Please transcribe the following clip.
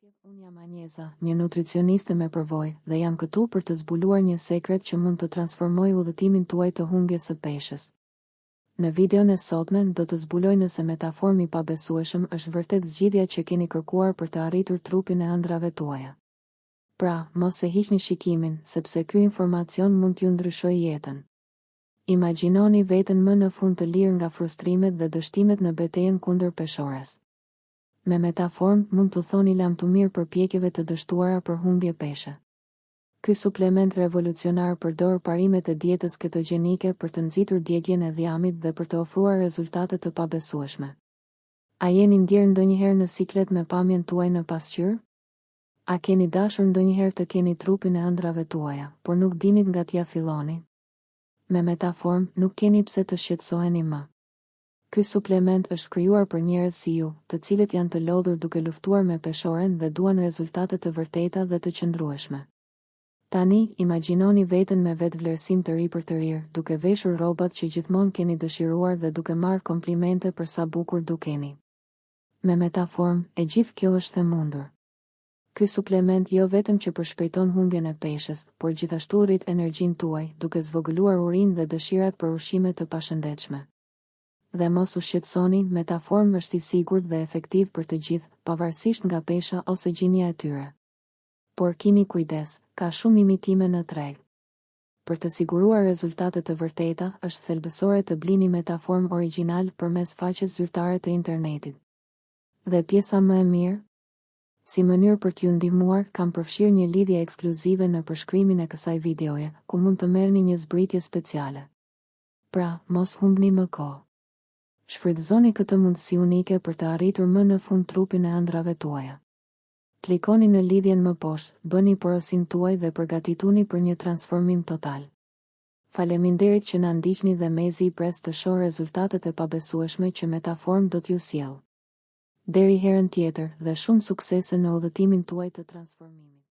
Përshëndetje, unë jam Anjeza, një nutricioniste me përvojë dhe jam këtu për të zbuluar një sekret që mund të transformojë udhëtimin tuaj të humbjes së peshës. Në videon e sotme do të zbuloj nëse metaformi i pabesueshëm është vërtet zgjidhja që keni kërkuar për të arritur trupin e ëndrave tuaja. Pra, mos e hiqni shikimin, sepse ky informacion mund t'ju ndryshojë jetën. Imagjinoni veten më në fund të lirë nga frustrimet dhe dështimet në betejën kundër peshores. Me metaform mund të thoni lam të mirë për pjekjeve të dështuara për humbje peshe. Ky suplement revolucionar përdor parimet e dietës ketogjenike për të nxitur djegjen e dhjamit dhe për të ofruar rezultate të pabesueshme. A jeni ndjerë ndonjëherë në siklet me pamjen tuaj në pasqyrë? A keni dashur ndonjëherë të keni trupin e ëndrave tuaja, por nuk dinit nga t'ja filloni? Me metaform, nuk keni pse të shqetësoheni më. Ky suplement është krijuar për njerëz si ju, të cilët janë të lodhur duke luftuar me peshoren dhe duan rezultate të vërteta dhe të qëndrueshme. Tani, imagjinoni veten me vetvlerësim të ri për të rirë, duke veshur rrobat që gjithmonë keni dëshiruar dhe duke marrë komplimente për sa bukur dukeni. Me metaform, e gjithë kjo është e mundur. Ky suplement jo vetëm që përshpejton humbjen e peshës, por gjithashtu rrit energjinë tuaj, duke zvogëluar urinë dhe dëshirat për ushqime të pashëndetshme. Dhe mos u shqetësoni, metaform është i sigurt dhe efektiv për të gjithë, pavarësisht nga pesha ose gjinja e tyre. Por keni kujdes, ka shumë imitime në treg. Për të siguruar rezultate të vërteta, është thelbësore të blini metaform origjinal përmes faqes zyrtare të internetit. Dhe pjesa më e mirë? Si mënyrë për t'ju ndihmuar, kam përfshirë një lidhje ekskluzive në përshkrimin e kësaj videoje, ku mund të merrni një zbritje speciale. Pra, mos humbni më kohë. Shfrytëzoni këtë mundësi unike për të arritur më në fund trupin e ëndrave tuaja. Klikoni në lidhjen më poshtë, bëni porosin tuaj dhe përgatituni për një transformim total. Faleminderit që na ndiqni dhe mezi i pres të shoh rezultatet e pabesueshme që metaform do t'ju sjellë. Deri herën tjetër dhe shumë suksese në udhëtimin tuaj të transformimit.